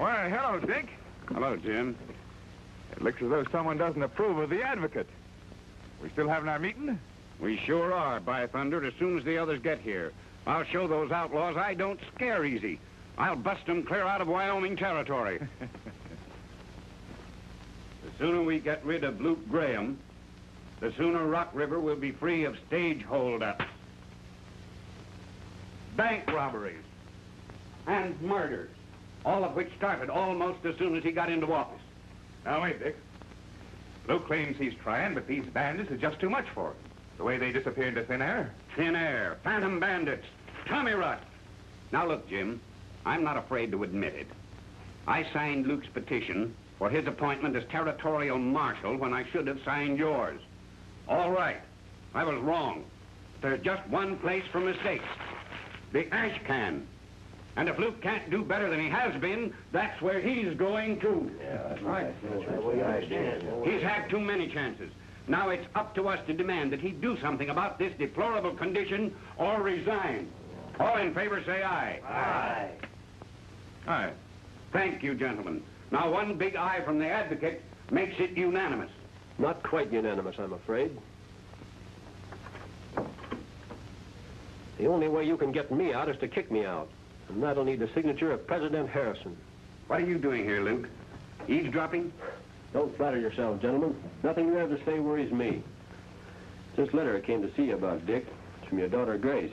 Why, hello, Dick. Hello, Jim. It looks as though someone doesn't approve of the advocate. We still having our meeting? We sure are, by thunder, as soon as the others get here. I'll show those outlaws I don't scare easy. I'll bust them clear out of Wyoming territory. The sooner we get rid of Luke Graham, the sooner Rock River will be free of stage holdups, bank robberies, and murders, all of which started almost as soon as he got into office. Now, wait, Dick. Luke claims he's trying, but these bandits are just too much for him. The way they disappear into thin air. Thin air, phantom bandits, Tommy Rot. Now, look, Jim, I'm not afraid to admit it. I signed Luke's petition for his appointment as territorial marshal when I should have signed yours. All right, I was wrong. There's just one place for mistakes. The ash can. And if Luke can't do better than he has been, that's where he's going to. Yeah, that's right. He's had too many chances. Now it's up to us to demand that he do something about this deplorable condition or resign. All in favor, say aye. Aye. Aye. Thank you, gentlemen. Now, one big aye from the advocate makes it unanimous. Not quite unanimous, I'm afraid. The only way you can get me out is to kick me out. And that'll need the signature of President Harrison. What are you doing here, Luke? Eavesdropping? Don't flatter yourself, gentlemen. Nothing you have to say worries me. This letter I came to see you about, Dick. It's from your daughter, Grace.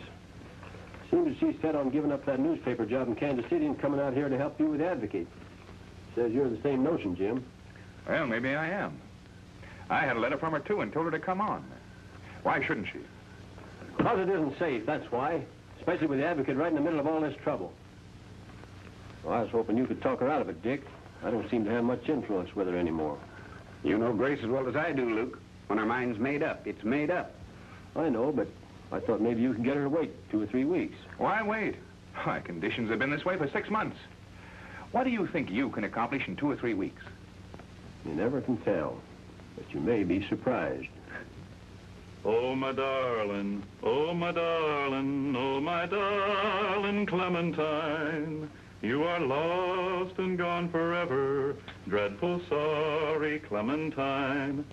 Seems that she's set on giving up that newspaper job in Kansas City and coming out here to help you with Advocate. Says you're the same notion, Jim. Well, maybe I am. I had a letter from her, too, and told her to come on. Why shouldn't she? Because it isn't safe, that's why. Especially with the Advocate right in the middle of all this trouble. Well, I was hoping you could talk her out of it, Dick. I don't seem to have much influence with her anymore. You know Grace as well as I do, Luke. When her mind's made up, it's made up. I know, but I thought maybe you could get her to wait 2 or 3 weeks. Why wait? My conditions have been this way for 6 months. What do you think you can accomplish in 2 or 3 weeks? You never can tell, but you may be surprised. Oh, my darling, oh, my darling, oh, my darling Clementine, you are lost and gone forever, dreadful sorry Clementine.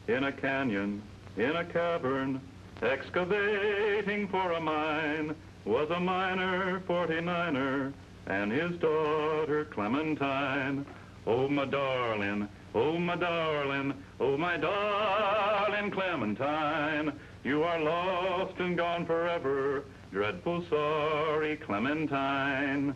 In a canyon, in a cavern, excavating for a mine, was a miner, 49er, and his daughter Clementine. Oh, my darling, oh, my darling, oh, my darling Clementine, you are lost and gone forever, dreadful sorry Clementine.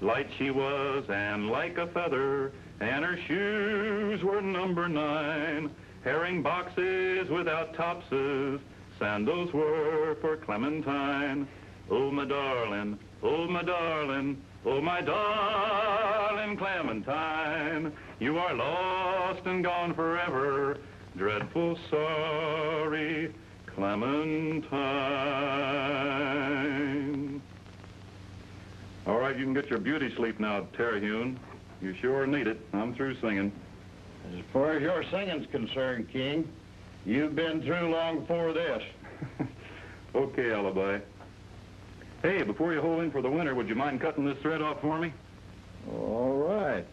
Light she was and like a feather, and her shoes were number 9. Herring boxes without topses, sandals were for Clementine. Oh, my darling, oh, my darling, oh, my darling Clementine, you are lost and gone forever, dreadful sorry Clementine. All right, you can get your beauty sleep now, Terhune. You sure need it. I'm through singing. As far as your singing's concerned, King, you've been through long before this. Okay, Alibi. Hey, before you hole in for the winter, would you mind cutting this thread off for me? All right.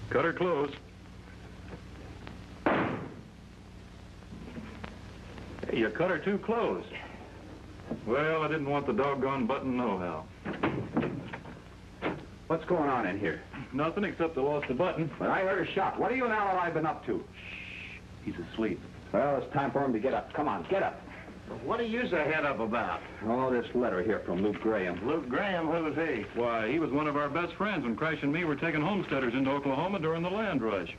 Cut her close. Hey, you cut her too close. Well, I didn't want the doggone button nohow. What's going on in here? Nothing except I lost the button. But I heard a shot. What are you and Alibi been up to? Shh, he's asleep. Well, it's time for him to get up. Come on, get up. What are you so head up about? Oh, this letter here from Luke Graham. Luke Graham, who's he? Why, he was one of our best friends when Crash and me were taking homesteaders into Oklahoma during the land rush.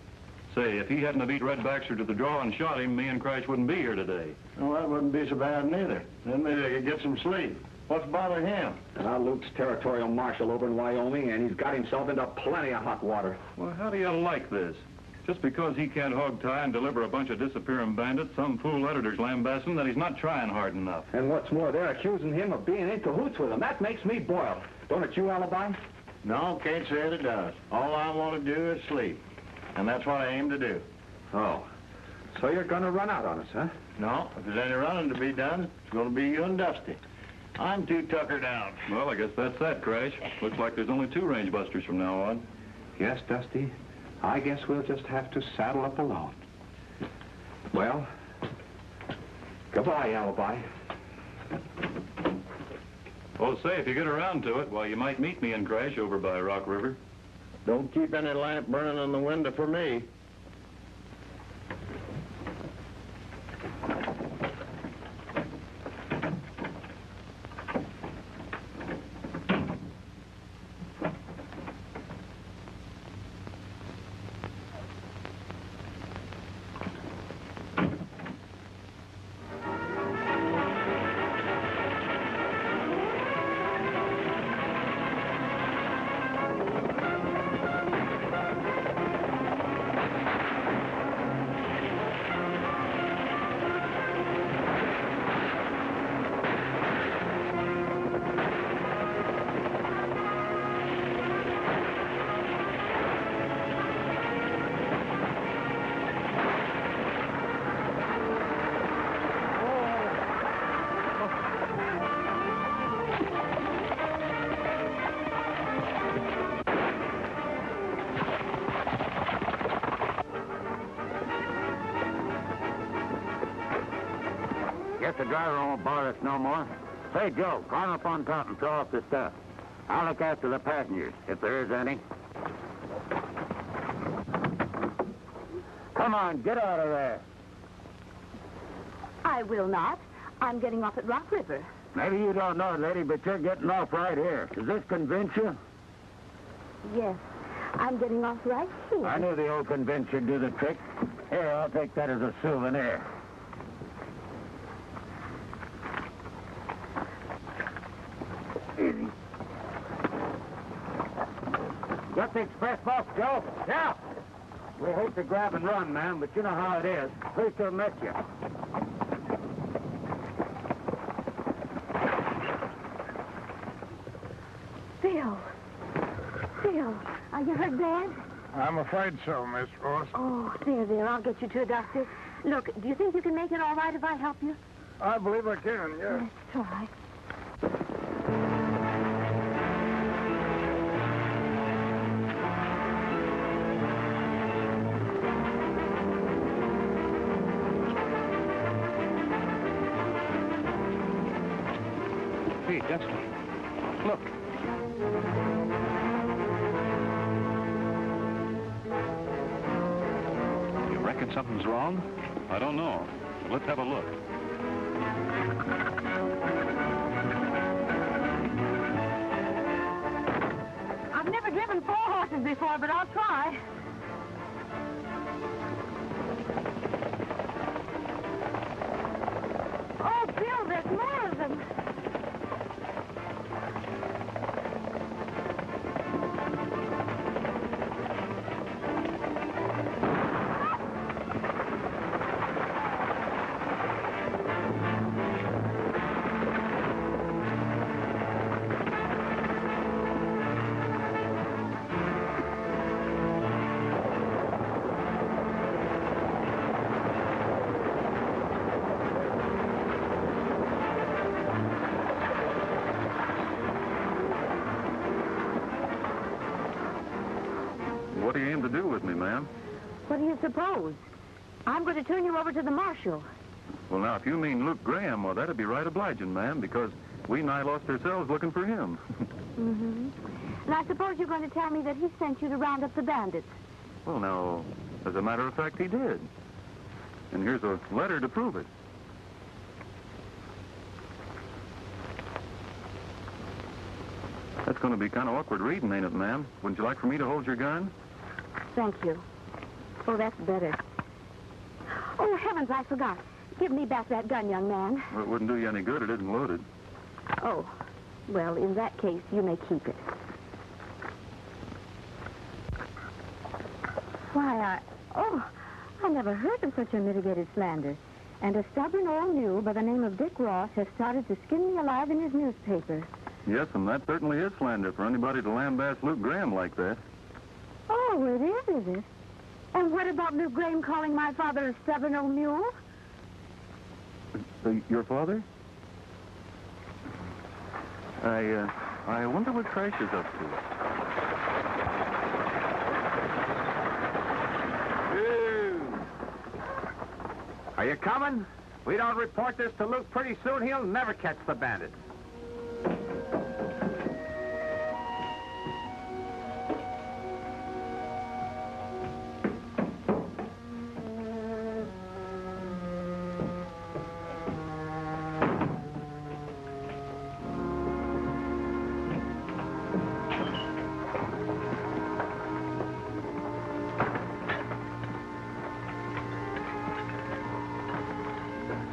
Say, if he hadn't have beat Red Baxter to the draw and shot him, me and Crash wouldn't be here today. Well, that wouldn't be so bad neither. Then maybe I could get some sleep. What's bothering him? Luke's territorial marshal over in Wyoming, and he's got himself into plenty of hot water. Well, how do you like this? Just because he can't hog tie and deliver a bunch of disappearing bandits, some fool editor's lambasting that he's not trying hard enough. And what's more, they're accusing him of being in cahoots with him. That makes me boil. Don't it you, Alibi? No, can't say that it does. All I want to do is sleep. And that's what I aim to do. Oh. So you're going to run out on us, huh? No, if there's any running to be done, it's going to be you and Dusty. I'm too tuckered out. Well, I guess that's that, Crash. Looks like there's only 2 range busters from now on. Yes, Dusty. I guess we'll just have to saddle up alone. Well, goodbye, Alibi. Oh, say, if you get around to it, well, you might meet me and Crash over by Rock River. Don't keep any lamp burning in the window for me. Guess the driver won't bother us no more. Say, Joe, climb up on top and throw off the stuff. I'll look after the passengers, if there is any. Come on, get out of there. I will not. I'm getting off at Rock River. Maybe you don't know it, lady, but you're getting off right here. Does this convince you? Yes, I'm getting off right here. I knew the old convince you'd do the trick. Here, I'll take that as a souvenir. Easy. Got the express box, Joe? Yeah. We hate to grab and run, ma'am, but you know how it is. Pleased to have met you. Phil. Phil, are you hurt bad? I'm afraid so, Miss Ross. Oh, there. I'll get you to a doctor. Look, do you think you can make it all right if I help you? I believe I can, yes. Yes, try. Hey, Dusty, look. You reckon something's wrong? I don't know. Let's have a look. I've never driven 4 horses before, but I'll try. Oh, Bill, there's more of them. What do you aim to do with me, ma'am? What do you suppose? I'm going to turn you over to the marshal. Well, now, if you mean Luke Graham, well, that'd be right obliging, ma'am, because we nigh lost ourselves looking for him. Mm-hmm. And I suppose you're going to tell me that he sent you to round up the bandits. Well, now, as a matter of fact, he did. And here's a letter to prove it. That's going to be kind of awkward reading, ain't it, ma'am? Wouldn't you like for me to hold your gun? Thank you. Oh, that's better. Oh, heavens, I forgot. Give me back that gun, young man. Well, it wouldn't do you any good. It isn't loaded. Oh, well, in that case, you may keep it. Why, I never heard of such unmitigated slander. And a stubborn old mule by the name of Dick Ross has started to skin me alive in his newspaper. Yes, and that certainly is slander for anybody to lambaste Luke Graham like that. Oh, it is it? And what about Luke Graham calling my father a stubborn old mule? Your father? I wonder what Crash is up to. Are you coming? We don't report this to Luke pretty soon, he'll never catch the bandits.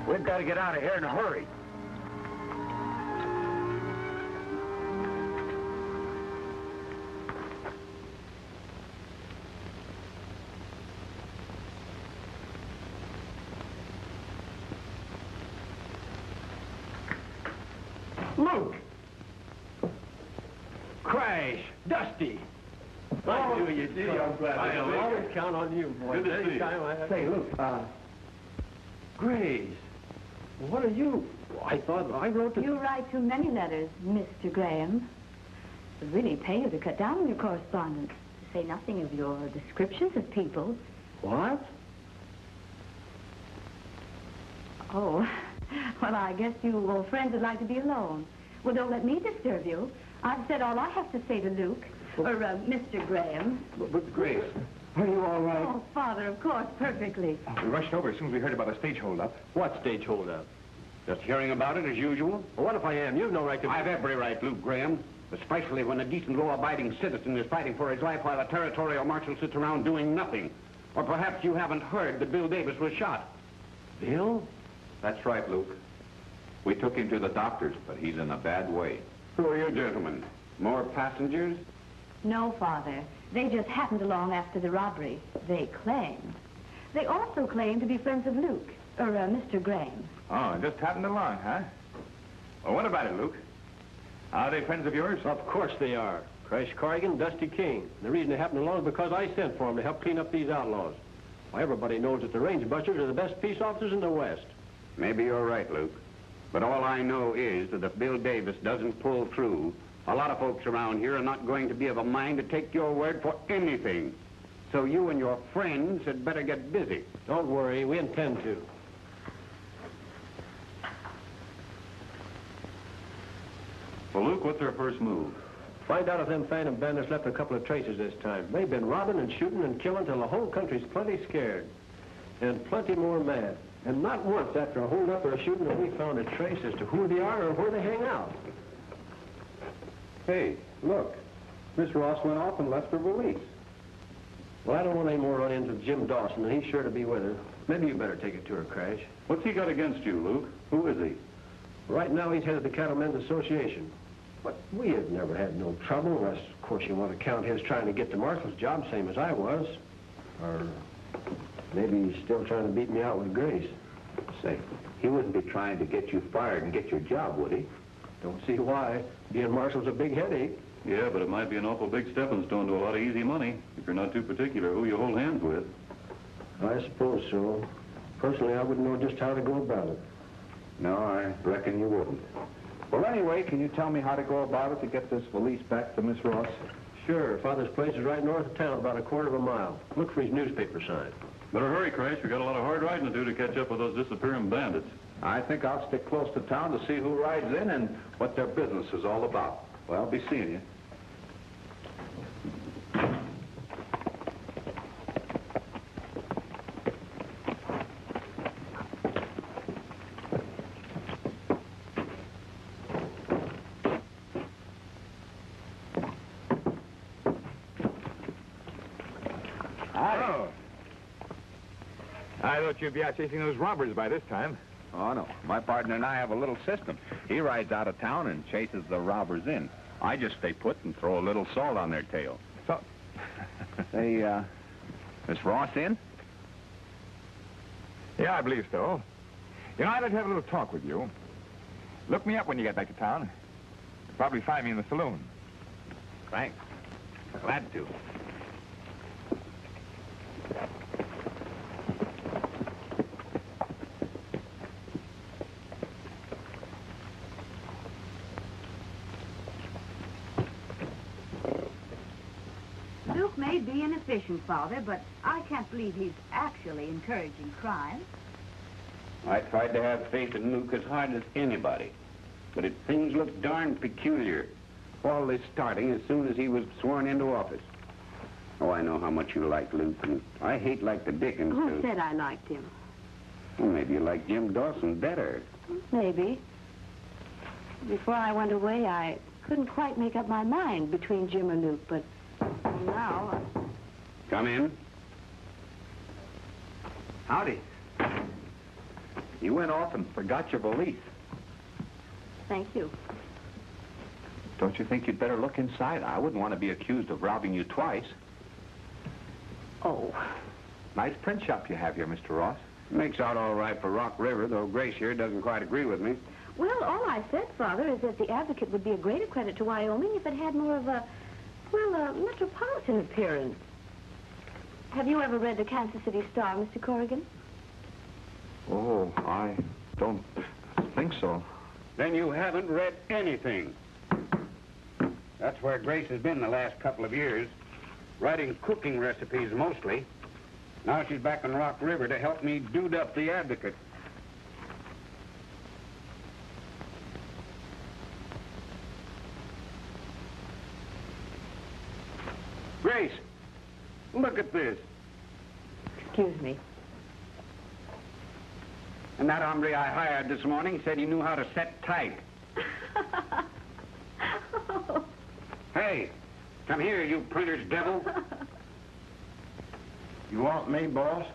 We've got to get out of here in a hurry. Luke! Crash! Dusty! I knew you'd come. I'm glad. I always count on you, boy. Good to see you. Say, Luke, Grace, what are you? I thought I wrote to... You write too many letters, Mr. Graham. It would really pay you to cut down on your correspondence. To say nothing of your descriptions of people. What? Oh, well, I guess you old friends would like to be alone. Well, don't let me disturb you. I've said all I have to say to Luke, or Mr. Graham. But Grace, are you all right? Oh, Father, of course, perfectly. We rushed over as soon as we heard about the stage holdup. What stage holdup? Just hearing about it as usual. Well, what if I am? You've no right to... I've every right, Luke Graham. Especially when a decent, law-abiding citizen is fighting for his life while a territorial marshal sits around doing nothing. Or perhaps you haven't heard that Bill Davis was shot. Bill? That's right, Luke. We took him to the doctors, but he's in a bad way. Who are you gentlemen? More passengers? No, Father. They just happened along after the robbery. They claim. They also claim to be friends of Luke, or Mr. Graham. Oh, just happened along, huh? Well, what about it, Luke? Are they friends of yours? Of course they are. Crash Corrigan, Dusty King. The reason they happened along is because I sent for them to help clean up these outlaws. Well, everybody knows that the range busters are the best peace officers in the West. Maybe you're right, Luke. But all I know is that if Bill Davis doesn't pull through, a lot of folks around here are not going to be of a mind to take your word for anything. So you and your friends had better get busy. Don't worry, we intend to. Well, Luke, what's our first move? Find out if them phantom bandits left a couple of traces this time. They've been robbing and shooting and killing till the whole country's plenty scared. And plenty more mad. And not once after a hold-up or a shooting have we found a trace as to who they are or where they hang out. Hey, look. Miss Ross went off and left her valise. Well, I don't want any more run-ins with Jim Dawson, and he's sure to be with her. Maybe you better take it to her, Crash. What's he got against you, Luke? Who is he? Right now, he's head of the Cattlemen's Association. But we have never had no trouble, unless, of course, you want to count his trying to get the marshal's job, same as I was. Or maybe he's still trying to beat me out with Grace. Say, he wouldn't be trying to get you fired and get your job, would he? Don't see why. Being marshal's a big headache. Yeah, but it might be an awful big stepping stone to a lot of easy money, if you're not too particular who you hold hands with. I suppose so. Personally, I wouldn't know just how to go about it. No, I reckon you wouldn't. Well, anyway, can you tell me how to go about it to get this valise back to Miss Ross? Sure. Father's place is right north of town, about a quarter of a mile. Look for his newspaper sign. Better hurry, Crash. We got a lot of hard riding to do to catch up with those disappearing bandits. I think I'll stick close to town to see who rides in and what their business is all about. Well, I'll be seeing you. I thought you'd be out chasing those robbers by this time. Oh, no. My partner and I have a little system. He rides out of town and chases the robbers in. I just stay put and throw a little salt on their tail. So, Say, Miss Ross in? yeah, I believe so. You know, I'd like to have a little talk with you. Look me up when you get back to town. You'll probably find me in the saloon. Thanks. Glad to. may be inefficient, Father, but I can't believe he's actually encouraging crime. I tried to have faith in Luke as hard as anybody, but things look darn peculiar. All this starting as soon as he was sworn into office. Oh, I know how much you like Luke, and I hate like the dickens Who to... said I liked him? Well, maybe you like Jim Dawson better. Maybe. Before I went away, I couldn't quite make up my mind between Jim and Luke, but now... Come in. Howdy. You went off and forgot your valise. Thank you. Don't you think you'd better look inside? I wouldn't want to be accused of robbing you twice. Oh. Nice print shop you have here, Mr. Ross. Makes out all right for Rock River, though Grace here doesn't quite agree with me. Well, all I said, Father, is that the Advocate would be a greater credit to Wyoming if it had more of a, well, a metropolitan appearance. Have you ever read the Kansas City Star, Mr. Corrigan? Oh, I don't think so. Then you haven't read anything. That's where Grace has been the last couple of years, writing cooking recipes mostly. Now she's back in Rock River to help me dude up the Advocate. Grace, look at this. Excuse me. And that hombre I hired this morning said he knew how to set type. Hey, come here, you printer's devil. You want me, boss?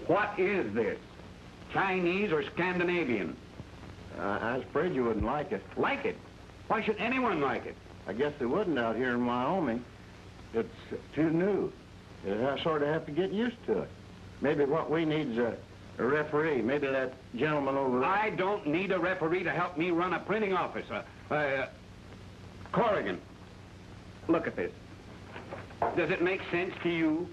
What is this? Chinese or Scandinavian? I was afraid you wouldn't like it. Like it? Why should anyone like it? I guess they wouldn't out here in Wyoming. It's too new. I sort of have to get used to it. Maybe what we need is a referee. Maybe that gentleman over there. I don't need a referee to help me run a printing office. Corrigan, look at this. Does it make sense to you?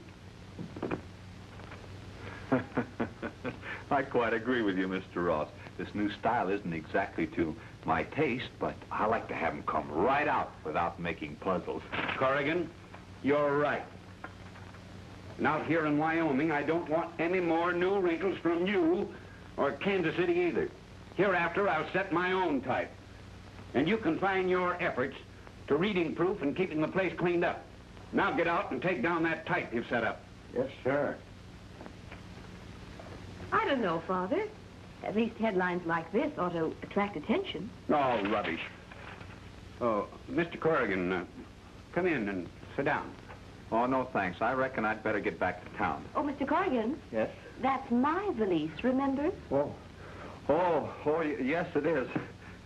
I quite agree with you, Mr. Ross. This new style isn't exactly to my taste, but I like to have them come right out without making puzzles. Corrigan, you're right. And out here in Wyoming, I don't want any more new wrinkles from you or Kansas City either. Hereafter, I'll set my own type. And you confine your efforts to reading proof and keeping the place cleaned up. Now get out and take down that type you've set up. Yes, sir. I don't know, Father. At least headlines like this ought to attract attention. Oh, rubbish. Oh, Mr. Corrigan, come in and sit down. Oh, no, thanks. I reckon I'd better get back to town. Oh, Mr. Corrigan. Yes? That's my valise, remember? Yes, it is.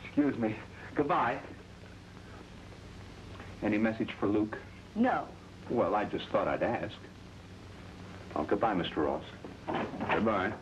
Excuse me. Goodbye. Any message for Luke? No. Well, I just thought I'd ask. Oh, goodbye, Mr. Ross. Goodbye.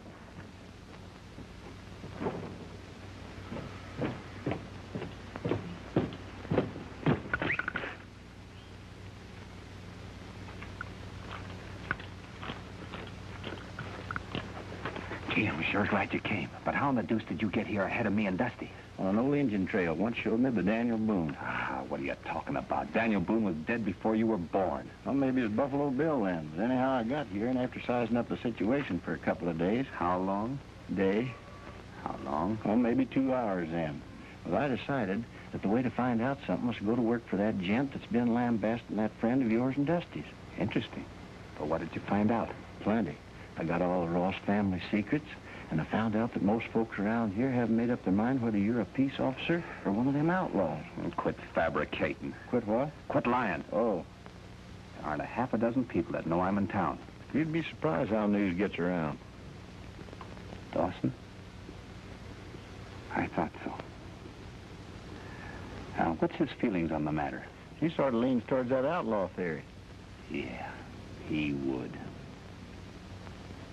Gee, I'm sure glad you came. But how in the deuce did you get here ahead of me and Dusty? On an old Indian trail. Once showed me the Daniel Boone. Ah, what are you talking about? Daniel Boone was dead before you were born. Well, maybe it's Buffalo Bill then. But anyhow, I got here, and after sizing up the situation for a couple of days... How long? Day. How long? Well, maybe 2 hours then. Well, I decided that the way to find out something was to go to work for that gent that's been lambasting that friend of yours and Dusty's. Interesting. But what did you find out? Plenty. I got all the Ross family secrets, and I found out that most folks around here haven't made up their mind whether you're a peace officer or one of them outlaws. Well, quit fabricating. Quit what? Quit lying. Oh. There aren't a half a dozen people that know I'm in town. You'd be surprised how news gets around. Dawson? I thought so. Now, what's his feelings on the matter? He sort of leans towards that outlaw theory. Yeah, he would.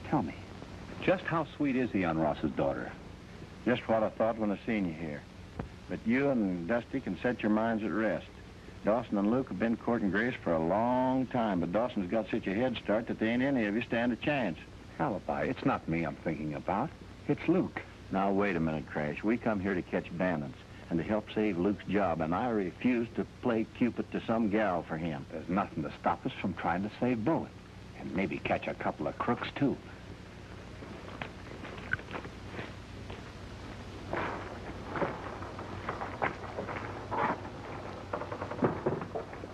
Tell me, just how sweet is he on Ross's daughter? Just what I thought when I seen you here. But you and Dusty can set your minds at rest. Dawson and Luke have been courting Grace for a long time, but Dawson's got such a head start that they ain't any of you stand a chance. Alibi, it's not me I'm thinking about. It's Luke. Now, wait a minute, Crash. We come here to catch bandits and to help save Luke's job, and I refuse to play Cupid to some gal for him. There's nothing to stop us from trying to save both. And maybe catch a couple of crooks, too.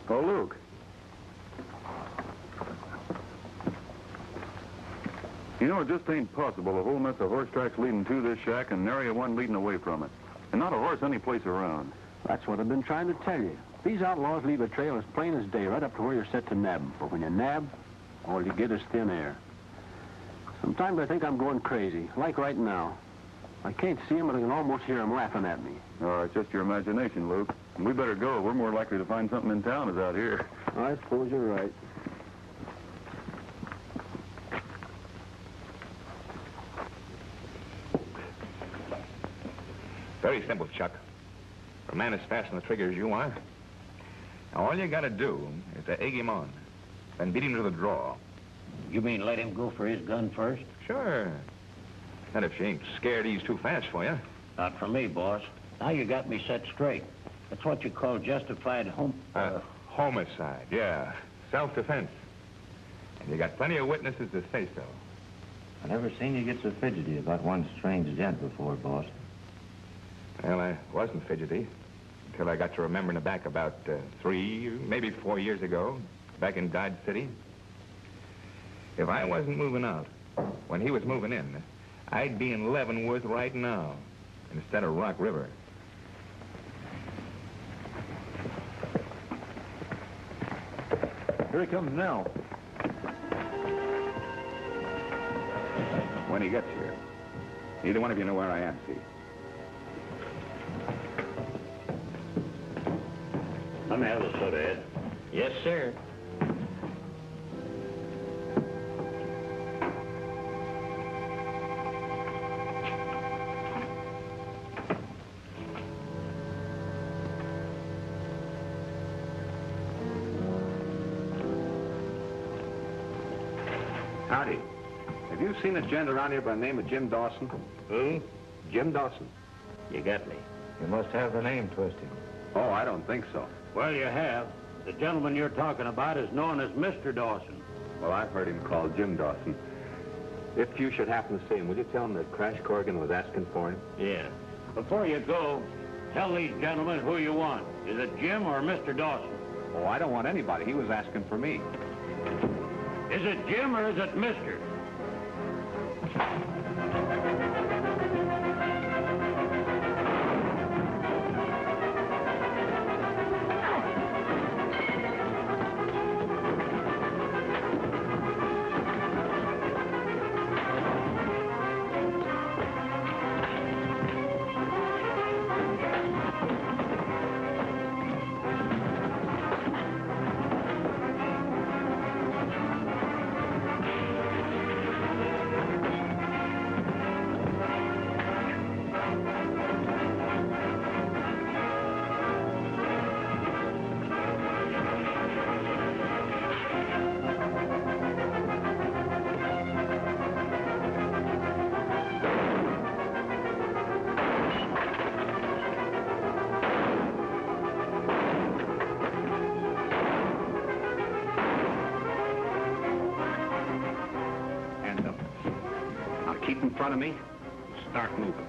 Oh, Luke. You know, it just ain't possible. A whole mess of horse tracks leading to this shack and nary a one leading away from it. And not a horse any place around. That's what I've been trying to tell you. These outlaws leave a trail as plain as day right up to where you're set to nab 'em. But when you nab, all you get is thin air. Sometimes I think I'm going crazy, like right now. I can't see 'em, but I can almost hear 'em laughing at me. Oh, it's just your imagination, Luke. And we better go. We're more likely to find something in town as out here. I suppose you're right. Very simple, Chuck. For a man as fast on the trigger as you are, now all you gotta do is to egg him on, then beat him to the draw. You mean let him go for his gun first? Sure. And if she ain't scared he's too fast for you. Not for me, boss. Now you got me set straight. That's what you call justified Homicide, yeah. Self-defense. And you got plenty of witnesses to say so. I never seen you get so fidgety about one strange gent before, boss. Well, I wasn't fidgety until I got to remembering back about 3, maybe 4 years ago, back in Dodge City. If I wasn't moving out when he was moving in, I'd be in Leavenworth right now instead of Rock River. Here he comes now. When he gets here. Neither one of you know where I am, see? Let me have a soda, Ed. Yes, sir. Howdy. Have you seen a gent around here by the name of Jim Dawson? Who? Jim Dawson. You got me. You must have the name twisted. Oh, I don't think so. Well, you have. The gentleman you're talking about is known as Mr. Dawson. Well, I've heard him called Jim Dawson. If you should happen to see him, would you tell him that Crash Corrigan was asking for him? Yeah. Before you go, tell these gentlemen who you want. Is it Jim or Mr. Dawson? Oh, I don't want anybody. He was asking for me. Is it Jim or is it Mr.? Keep in front of me. Start moving.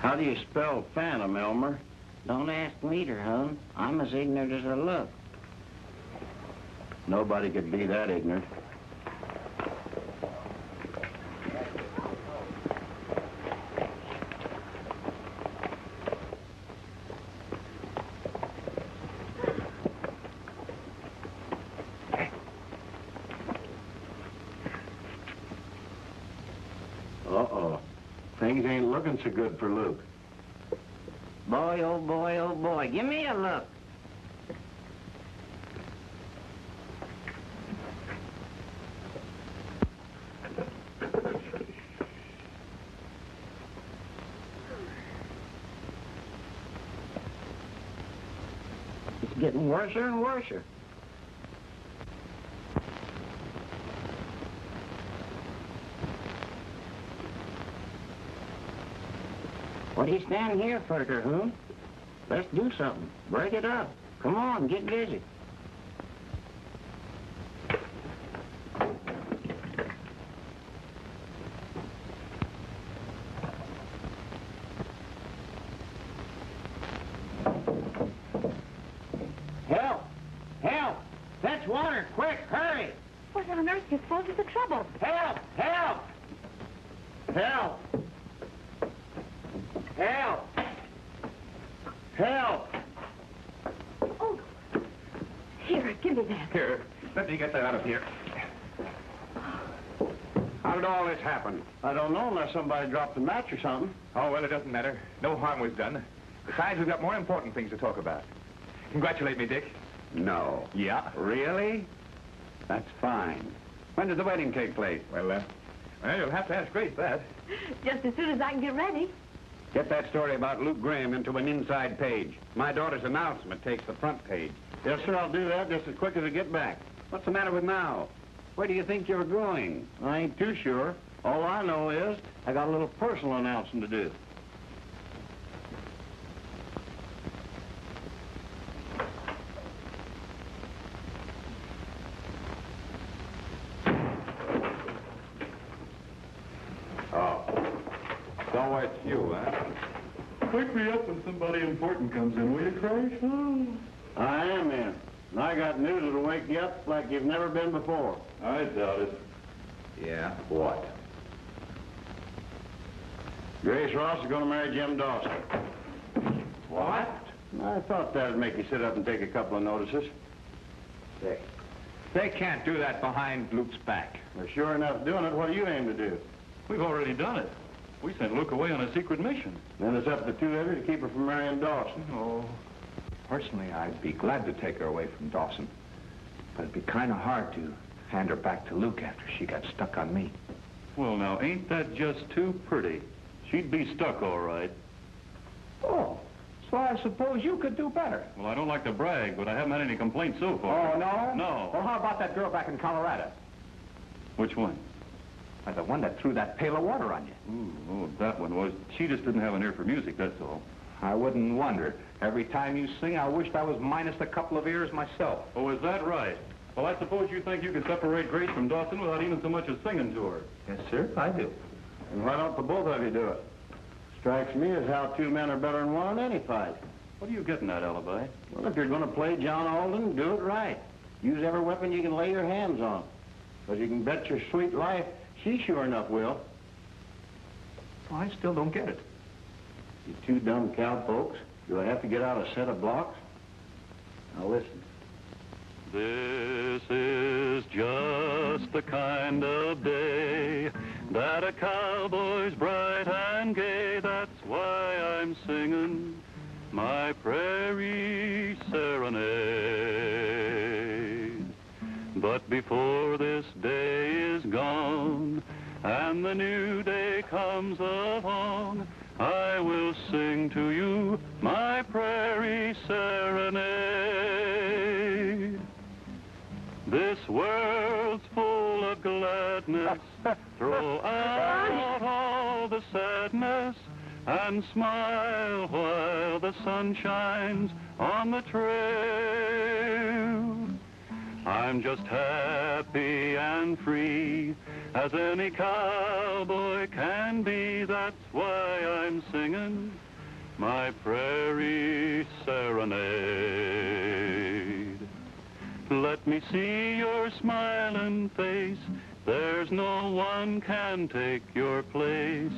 How do you spell phantom, Elmer? Don't ask me, Terhune. I'm as ignorant as I look. Nobody could be that ignorant. Uh-oh. Things ain't looking so good for Luke. Boy, oh boy, oh boy. Give me a look. It's getting worser and worser. What are you standing here for, Terhune? Let's do something. Break it up. Come on, get busy. Help! Help! Fetch water, quick, hurry! What on earth do you suppose is the trouble? Help! Help! Help! Help! Help! Oh, here, give me that. Here, let me get that out of here. How did all this happen? I don't know unless somebody dropped a match or something. Oh, well, it doesn't matter. No harm was done. Besides, we've got more important things to talk about. Congratulate me, Dick. No. Yeah. Really? That's fine. When does the wedding take place? Well, you'll have to ask Grace that. Just as soon as I can get ready. Get that story about Luke Graham into an inside page. My daughter's announcement takes the front page. Yes, sir, I'll do that just as quick as I get back. What's the matter with now? Where do you think you're going? I ain't too sure. All I know is I got a little personal announcing to do. So it's you, huh? Wake me up when somebody important comes in, will you, Crash? I am in. And I got news that'll wake you up like you've never been before. I doubt it. Yeah, what? Grace Ross is going to marry Jim Dawson. What? I thought that'd make you sit up and take a couple of notices. They can't do that behind Luke's back. They're sure enough doing it. What do you aim to do? We've already done it. We sent Luke away on a secret mission. Then it's up to the two of you to keep her from marrying Dawson. Oh, personally, I'd be glad to take her away from Dawson. But it'd be kind of hard to hand her back to Luke after she got stuck on me. Well, now, ain't that just too pretty? She'd be stuck, all right. Oh, so I suppose you could do better. Well, I don't like to brag, but I haven't had any complaints so far. Oh, no? No. Well, how about that girl back in Colorado? Which one? The one that threw that pail of water on you. Ooh, oh, that one was. She just didn't have an ear for music, that's all. I wouldn't wonder. Every time you sing, I wished I was minus a couple of ears myself. Oh, is that right? Well, I suppose you think you can separate Grace from Dawson without even so much as singing to her. Yes, sir, I do. And why don't the both of you do it? Strikes me as how two men are better than one in any fight. What are you getting at, Alibi? Well, if you're going to play John Alden, do it right. Use every weapon you can lay your hands on. Because you can bet your sweet life she sure enough will. Well, I still don't get it. You two dumb cowpokes. Do I have to get out a set of blocks? Now listen. This is just the kind of day that a cowboy's bright and gay. That's why I'm singing my prairie serenade. But before this day is gone and the new day comes along, I will sing to you my prairie serenade. This world's full of gladness. Throw out all the sadness and smile while the sun shines on the trail. I'm just happy and free as any cowboy can be. That's why I'm singing my prairie serenade. Let me see your smiling face. There's no one can take your place.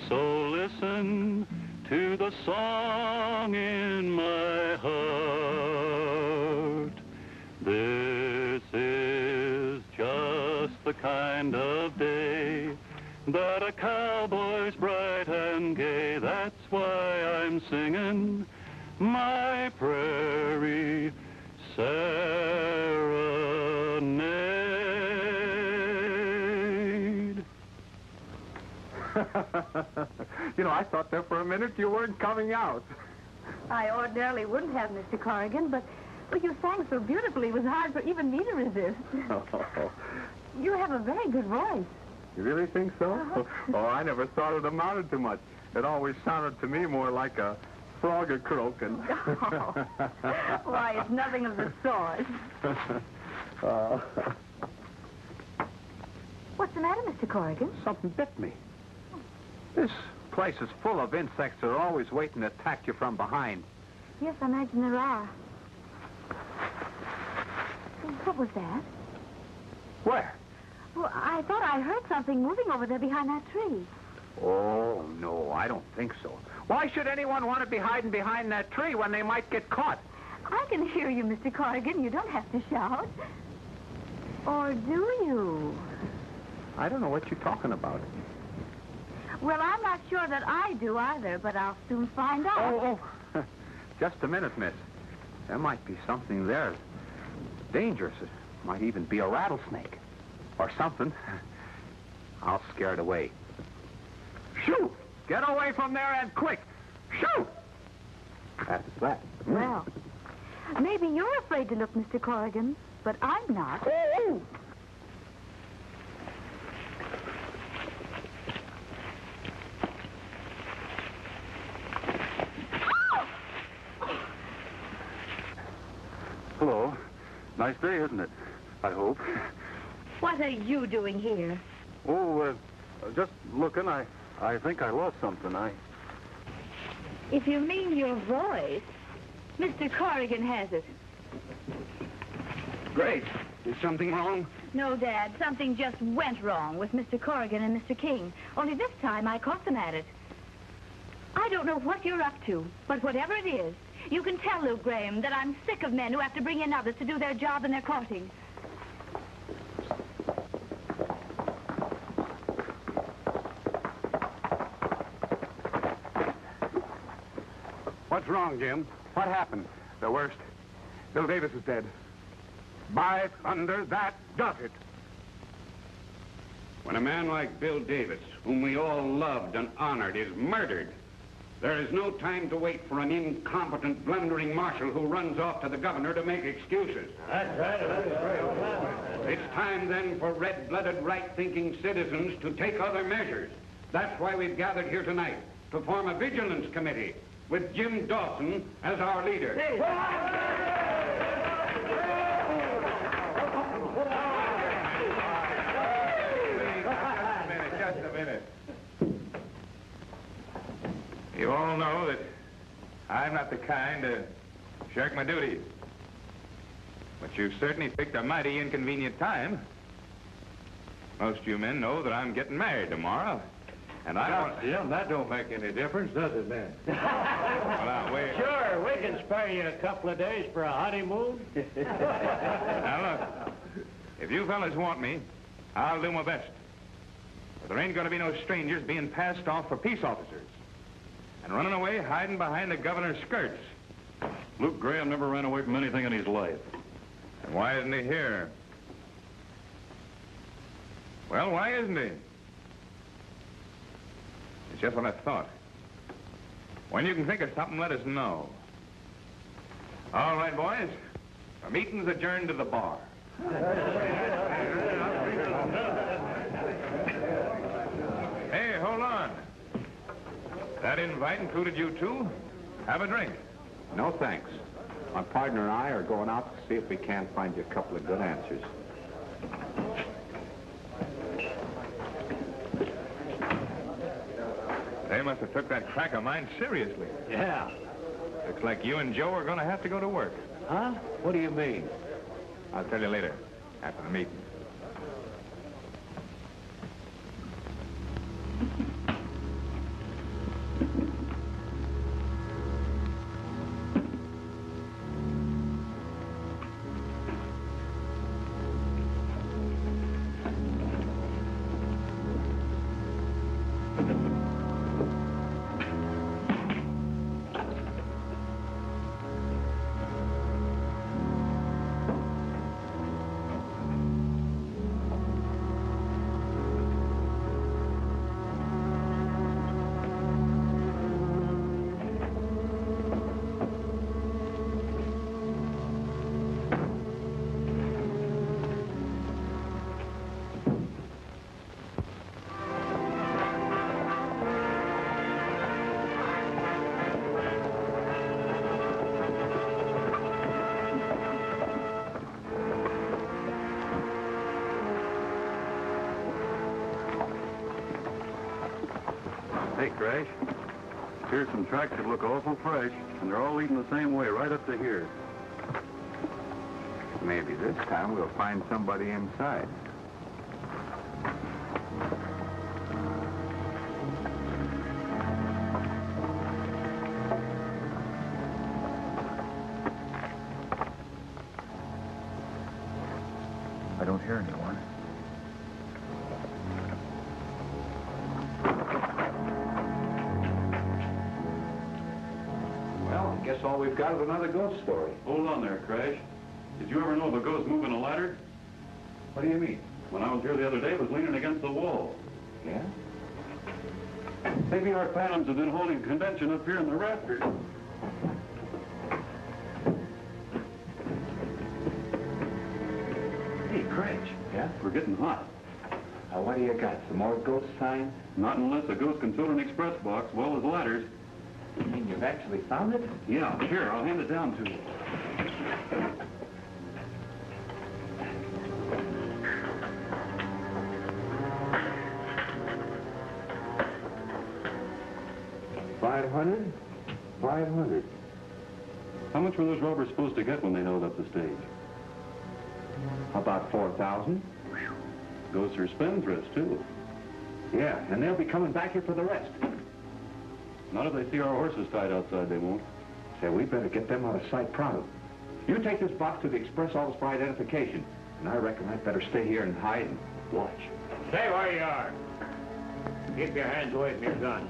So listen to the song in my heart. This is just the kind of day that a cowboy's bright and gay. That's why I'm singing my prairie serenade. You know, I thought there for a minute you weren't coming out. I ordinarily wouldn't have, Mr. Corrigan, but you sang so beautifully, it was hard for even me to resist. Oh, You have a very good voice. you really think so? Oh, I never thought it amounted to much. It always sounded to me more like a frog a-croaking. Oh. Why, it's nothing of the sort. What's the matter, Mr. Corrigan? Something bit me. This place is full of insects that are always waiting to attack you from behind. Yes, I imagine there are. What was that? Where? Well, I thought I heard something moving over there behind that tree. Oh, no, I don't think so. Why should anyone want to be hiding behind that tree when they might get caught? I can hear you, Mr. Corrigan. You don't have to shout. Or do you? I don't know what you're talking about. Well, I'm not sure that I do either, but I'll soon find out. Oh. Just a minute, miss. There might be something there dangerous. It might even be a rattlesnake. Or something. I'll scare it away. Shoo! Get away from there and quick! Shoo! That's that. Well, maybe you're afraid to look, Mr. Corrigan, but I'm not. Oh! Hello. Nice day, isn't it? I hope. What are you doing here? Oh, just looking. I think I lost something. If you mean your voice, Mr. Corrigan has it. Grace, is something wrong? No, Dad, something just went wrong with Mr. Corrigan and Mr. King. Only this time I caught them at it. I don't know what you're up to, but whatever it is, you can tell Luke Graham that I'm sick of men who have to bring in others to do their job in their courting. What's wrong, Jim? What happened? The worst. Bill Davis is dead. By thunder, that does it. When a man like Bill Davis, whom we all loved and honored, is murdered, there is no time to wait for an incompetent, blundering marshal who runs off to the governor to make excuses. That's right. It's time then for red-blooded, right-thinking citizens to take other measures. That's why we've gathered here tonight, to form a vigilance committee with Jim Dawson as our leader. Just a minute. You all know that I'm not the kind to shirk my duties. But you've certainly picked a mighty inconvenient time. Most of you men know that I'm getting married tomorrow. And I want... Jim, that don't make any difference, does it, man? Well, now, wait. Sure, we can spare you a couple of days for a honeymoon. Now, look. If you fellas want me, I'll do my best. But there ain't going to be no strangers being passed off for peace officers and running away hiding behind the governor's skirts. Luke Graham never ran away from anything in his life. And why isn't he here? Well, why isn't he? It's just what I thought. When you can think of something, let us know. All right, boys. The meeting's adjourned to the bar. Hey, hold on. That invite included you two? Have a drink. No, thanks. My partner and I are going out to see if we can't find you a couple of good answers. They must have took that crack of mine seriously. Yeah. Looks like you and Joe are going to have to go to work. Huh? What do you mean? I'll tell you later, after the meeting. Crash. Here's some tracks that look awful fresh, and they're all leading the same way, right up to here. Maybe this time we'll find somebody inside. I don't hear anyone. Well, I guess all we've got is another ghost story. Hold on there, Crash. Did you ever know of a ghost moving a ladder? What do you mean? When I was here the other day, it was leaning against the wall. Yeah? Maybe our phantoms have been holding convention up here in the rafters. Hey, Crash. Yeah? We're getting hot. What do you got? Some more ghost signs? Not unless a ghost can fill an express box, well as ladders. You mean you've actually found it? Yeah, here, I'll hand it down to you. $500. How much were those robbers supposed to get when they held up the stage? About 4,000. Ghosts are spendthrifts, too. Yeah, and they'll be coming back here for the rest. Not if they see our horses tied outside, they won't. Say, we better get them out of sight pronto. You take this box to the express office for identification. And I reckon I'd better stay here and hide and watch. Stay where you are. Keep your hands away from your gun.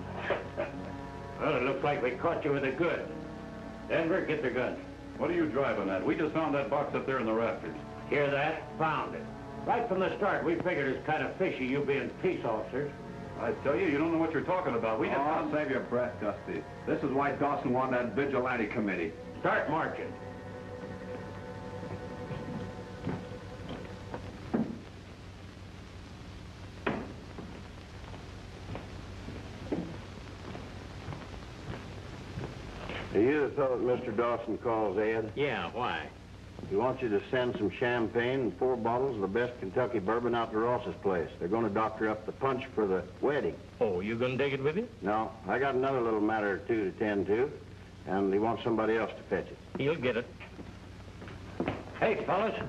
Well, it looks like we caught you with a good. Denver, get the gun. What are you driving at? We just found that box up there in the rafters. Hear that? Found it. Right from the start, we figured it's kind of fishy, you being peace officers. I tell you, you don't know what you're talking about. We just found... save your breath, Dusty. This is why Dawson wanted that vigilante committee. Start marching. Are you the fellow that Mr. Dawson calls Ed? Yeah, why? He wants you to send some champagne and 4 bottles of the best Kentucky bourbon out to Ross's place. They're going to doctor up the punch for the wedding. Oh, you gonna take it with you? No, I got another little matter or two to tend to, and he wants somebody else to fetch it. He'll get it. Hey, fellas.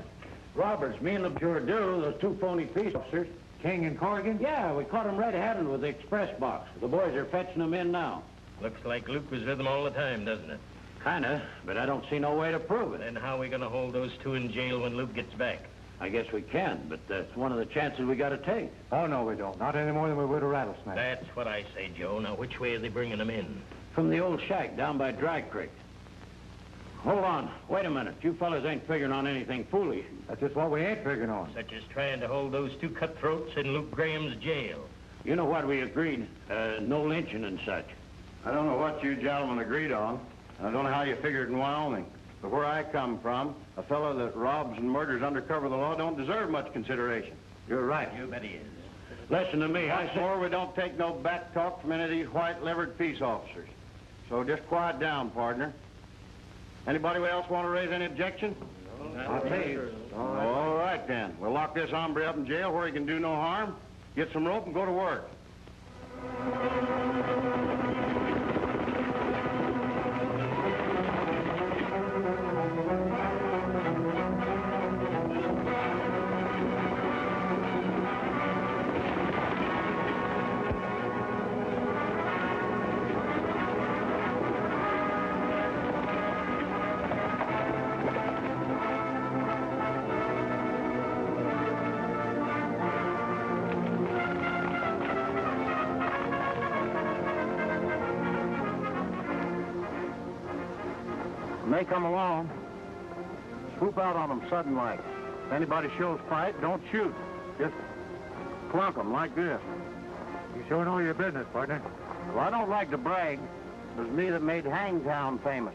Roberts, me and the Bureau, those 2 phony peace officers. King and Corrigan? Yeah, we caught them red-handed with the express box. The boys are fetching them in now. Looks like Luke was with them all the time, doesn't it? Kinda, but I don't see no way to prove it. Then how are we going to hold those 2 in jail when Luke gets back? I guess we can, but that's one of the chances we gotta take. Oh, no, we don't. Not any more than we would a rattlesnake. That's what I say, Joe. Now, which way are they bringing them in? From the old shack down by Dry Creek. Hold on. Wait a minute. You fellas ain't figuring on anything foolish. That's just what we ain't figuring on. Such as trying to hold those 2 cutthroats in Luke Graham's jail. You know what we agreed? No lynching and such. I don't know what you gentlemen agreed on. I don't know how you figured in Wyoming. But where I come from, a fellow that robs and murders under cover of the law don't deserve much consideration. You're right. You bet he is. Listen to me. I Or we don't take no back talk from any of these white-livered peace officers. So just quiet down, partner. Anybody else want to raise any objection? I'll tell you. All right, then. We'll lock this hombre up in jail where he can do no harm, get some rope, and go to work. When they come along, swoop out on them sudden like. If anybody shows fight, don't shoot. Just plunk them like this. You sure know your business, partner. Well, I don't like to brag. It was me that made Hangtown famous.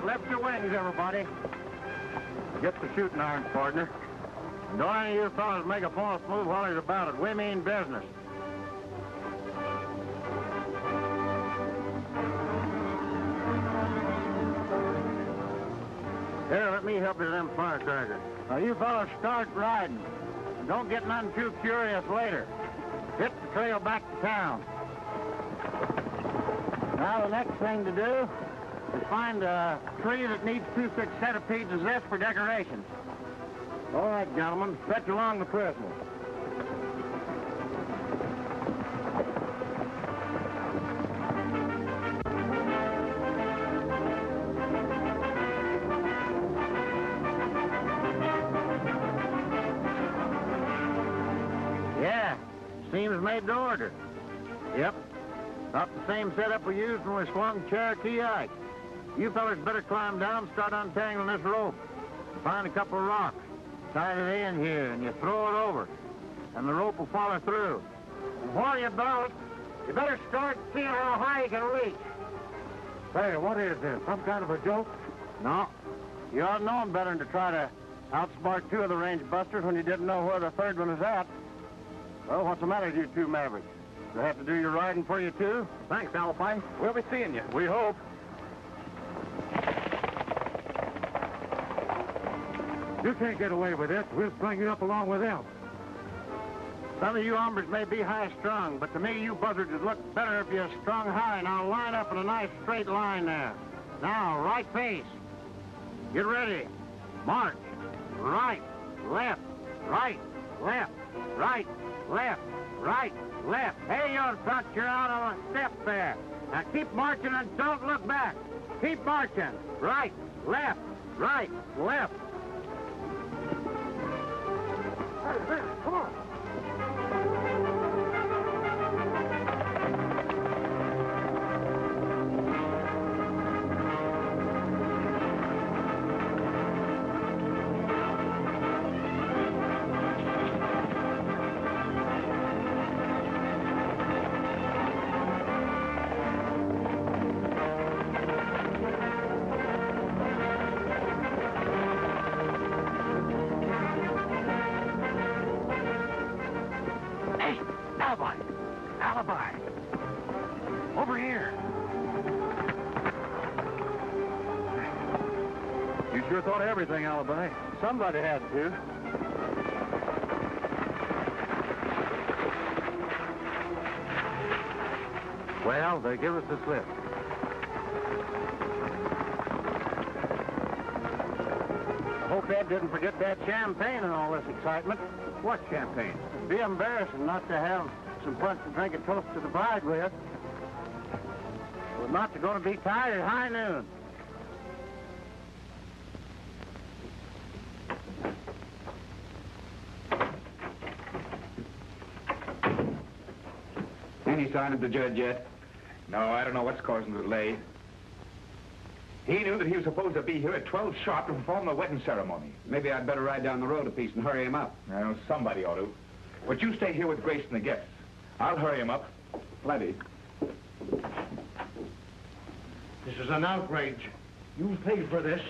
Lift your wings, everybody. Get the shooting irons, partner. And don't any of you fellas make a false move while he's about it. We mean business. Here, let me help you to them firecrackers. Now, you fellas start riding. Don't get none too curious later. Hit the trail back to town. Now, the next thing to do is find a tree that needs 2 such centipedes as this for decoration. All right, gentlemen, fetch along the prisoners. Yeah, seems made to order. Yep. About the same setup we used when we swung Cherokee Ike. You fellas better climb down and start untangling this rope. Find a couple of rocks. Tie it in here, and you throw it over. And the rope will follow through. And while you belt, you better start seeing how high you can reach. Say, what is this? Some kind of a joke? No. You ought to know better than to try to outsmart 2 of the range busters when you didn't know where the 3rd one is at. Well, what's the matter with you 2 mavericks? Do I have to do your riding for you, too? Thanks, Alibi. We'll be seeing you. We hope. You can't get away with it. We'll string you up along with them. Some of you hombres may be high-strung, but to me, you buzzards would look better if you're strung high. Now, line up in a nice straight line there. Now, right face. Get ready. March. Right, left, right, left, right, left, right, left. Hey, you front, you're out on a step there. Now, keep marching and don't look back. Keep marching. Right, left, right, left. Hey, come on. Alibi. Over here. You sure thought of everything, Alibi. Somebody had to. Well, they give us the slip. I hope Ed didn't forget that champagne and all this excitement. What champagne? It'd be embarrassing not to have some punch to drink a toast to the bride with. We're not going to be tired at high noon. Any sign of the judge yet? No, I don't know what's causing the delay. He knew that he was supposed to be here at 12 sharp to perform the wedding ceremony. Maybe I'd better ride down the road a piece and hurry him up. Well, somebody ought to. But you stay here with Grace and the guests. I'll hurry him up. Plenty. This is an outrage. You paid for this,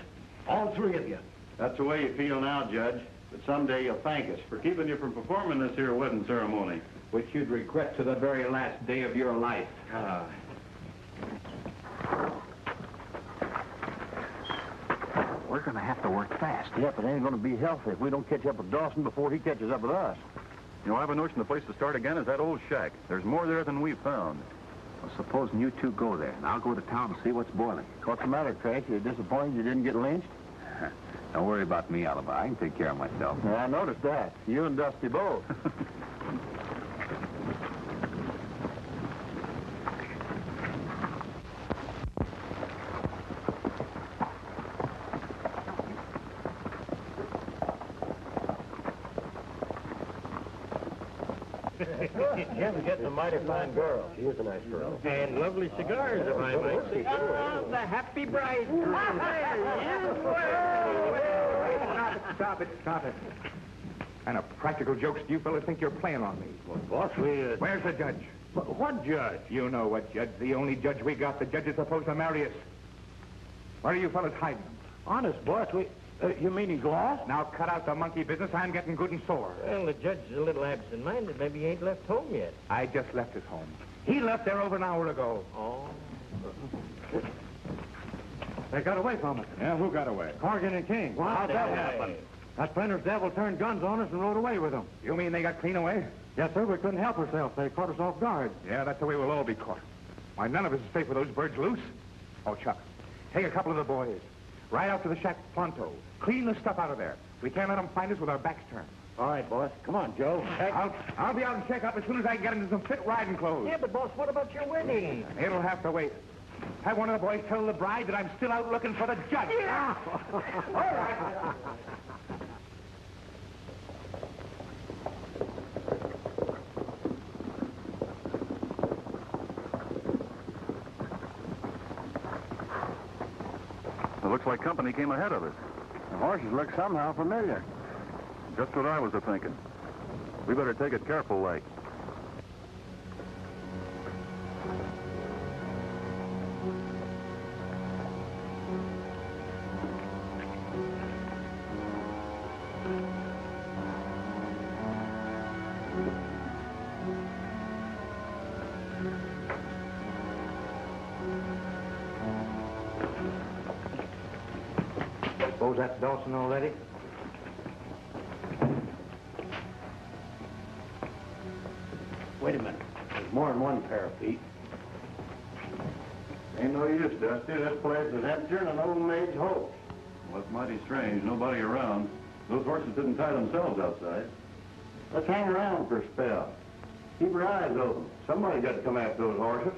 all 3 of you. That's the way you feel now, Judge. But someday you'll thank us for keeping you from performing this here wedding ceremony. Which you'd regret to the very last day of your life. We're going to have to work fast. Yep, it ain't going to be healthy if we don't catch up with Dawson before he catches up with us. You know, I have a notion the place to start again is that old shack. There's more there than we've found. Well, supposing you 2 go there, and I'll go to town and see what's boiling. What's the matter, Craig? You're disappointed you didn't get lynched? Don't worry about me, Alibi. I can take care of myself. Yeah, I noticed that. You and Dusty both. Jim's getting a mighty fine girl. She is a nice girl. And lovely cigars, if I might say. The happy bridegroom. Stop it. What kind of practical jokes do you fellas think you're playing on me? Well, boss, we... Where's the judge? What judge? You know what judge. The only judge we got. The judge is supposed to marry us. Where are you fellas hiding? Honest, boss, we... you mean he's lost? Now cut out the monkey business. I'm getting good and sore. Well, the judge is a little absent-minded. Maybe he ain't left home yet. I just left his home. He left there over an hour ago. Oh. They got away from us. Yeah, who got away? Corrigan and King. How'd that happen? That Printer's devil turned guns on us and rode away with them. You mean they got clean away? Yes, sir. We couldn't help ourselves. They caught us off guard. Yeah, that's the way we'll all be caught. Why, none of us is safe with those birds loose. Oh, Chuck, take a couple of the boys. Ride out to the shack pronto. Clean the stuff out of there. We can't let them find us with our backs turned. All right, boss. Come on, Joe. I'll be out and check up as soon as I can get into some fit riding clothes. Yeah, but boss, what about your wedding? It'll have to wait. Have one of the boys tell the bride that I'm still out looking for the judge. Yeah. All right. It looks like company came ahead of us. The horses look somehow familiar. Just what I was a-thinking. We better take it careful, like. Suppose that's Dawson already? Wait a minute. There's more than one pair of feet. Ain't no use, Dusty. This place is emptier than an old maid's hole. Well, that's mighty strange. Nobody around. Those horses didn't tie themselves outside. Let's hang around for a spell. Keep your eyes open. Somebody got to come after those horses.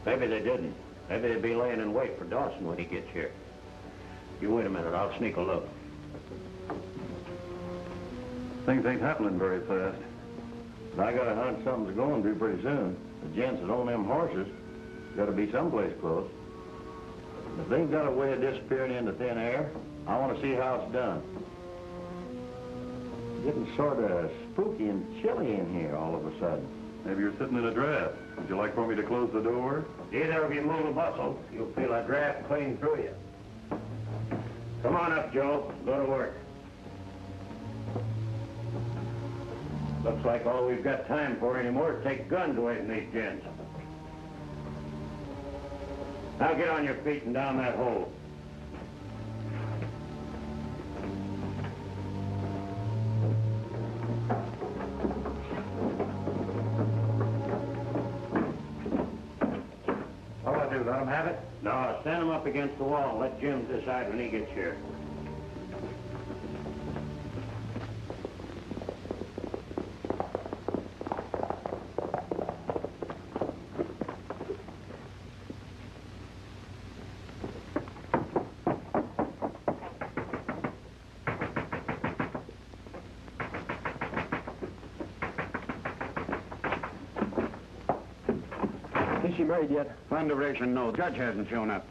Maybe they didn't. Maybe they'd be laying in wait for Dawson when he gets here. You wait a minute. I'll sneak a look. Things ain't happening very fast. But I got a hunch something's going to be pretty soon. The gents that own them horses got to be someplace close. If they've got a way of disappearing into thin air, I want to see how it's done. Getting sort of spooky and chilly in here all of a sudden. Maybe you're sitting in a draft. Would you like for me to close the door? Either of you move a muscle, you'll feel a draft clean through you. Come on up, Joe. Go to work. Looks like all we've got time for anymore is take guns away from these gents. Now get on your feet and down that hole. Let him have it? No, stand him up against the wall and let Jim decide when he gets here. Is she married yet? Thunderation, no. Judge hasn't shown up.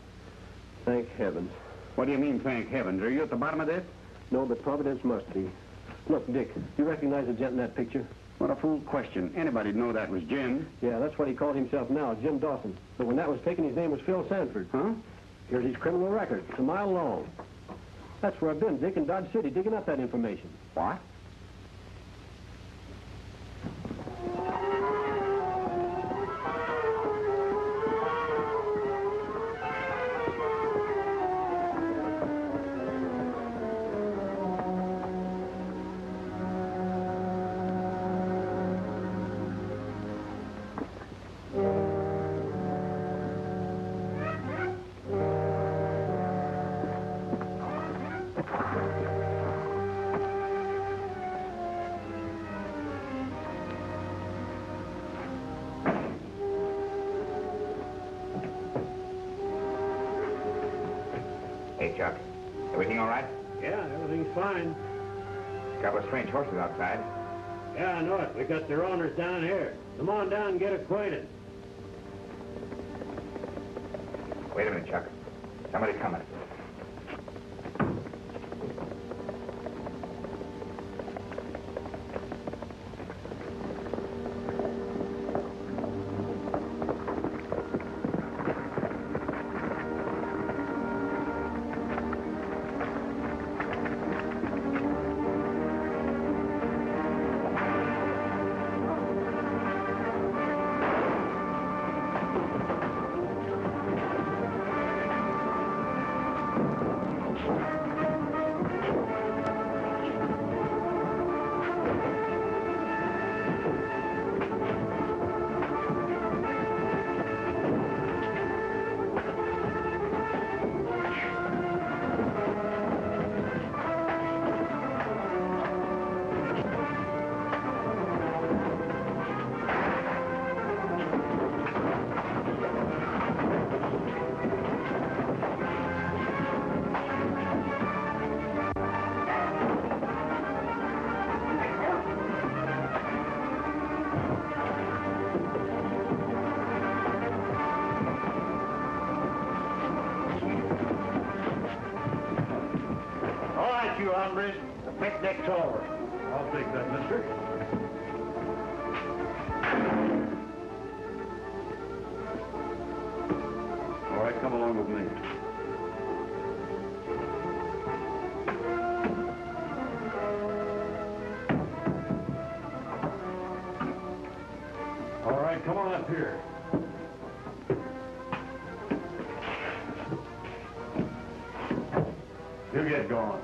Thank heavens. What do you mean, thank heavens? Are you at the bottom of this? No, but Providence must be. Look, Dick, you recognize the gent in that picture? What a fool question. Anybody'd know that was Jim. Yeah, that's what he called himself now, Jim Dawson. But when that was taken, his name was Phil Sanford. Huh? Here's his criminal record. It's a mile long. That's where I've been, Dick, in Dodge City, digging up that information. What? Hey, Chuck. Everything all right? Yeah, everything's fine. A couple of strange horses outside. Yeah, I know it. We got their owners down here. Come on down and get acquainted. Wait a minute, Chuck. Somebody's coming. You hombres, the picnic's over. I'll take that, mister. All right, come along with me. All right, come on up here. You get going.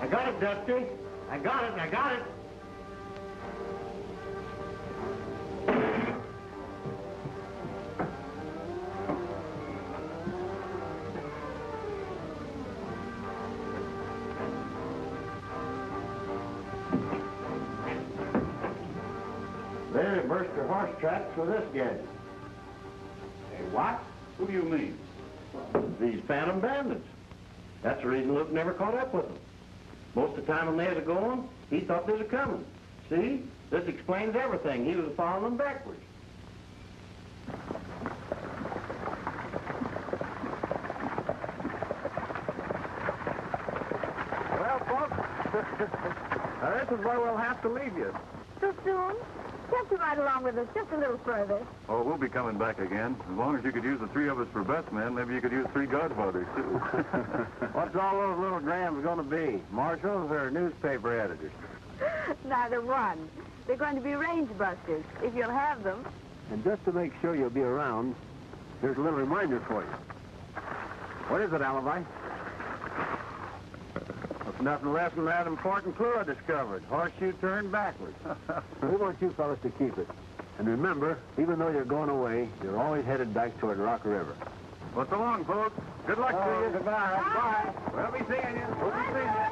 I got it, Dusty. I got it. They burst their horse tracks with this gadget. Hey, what? Who do you mean? These phantom bandits. That's the reason Luke never caught up with them. Most of the time when they was going, he thought they was coming. See? This explains everything. He was following them backwards. Well, folks, this is where we'll have to leave you. So soon? Can't you ride along with us just a little further? Oh, we'll be coming back again. As long as you could use the three of us for best men, maybe you could use three godfathers, too. What's all those little Grahams going to be? Marshals or newspaper editors? Neither one. They're going to be range busters, if you'll have them. And just to make sure you'll be around, here's a little reminder for you. What is it, Alibi? It's nothing less than that important clue I discovered. Horseshoe turned backwards. We want you fellas to keep it. And remember, even though you're going away, you're always headed back toward Rock River. Well, so long, folks. Good luck to you. Goodbye. Bye. We'll be seeing you. We'll be seeing you.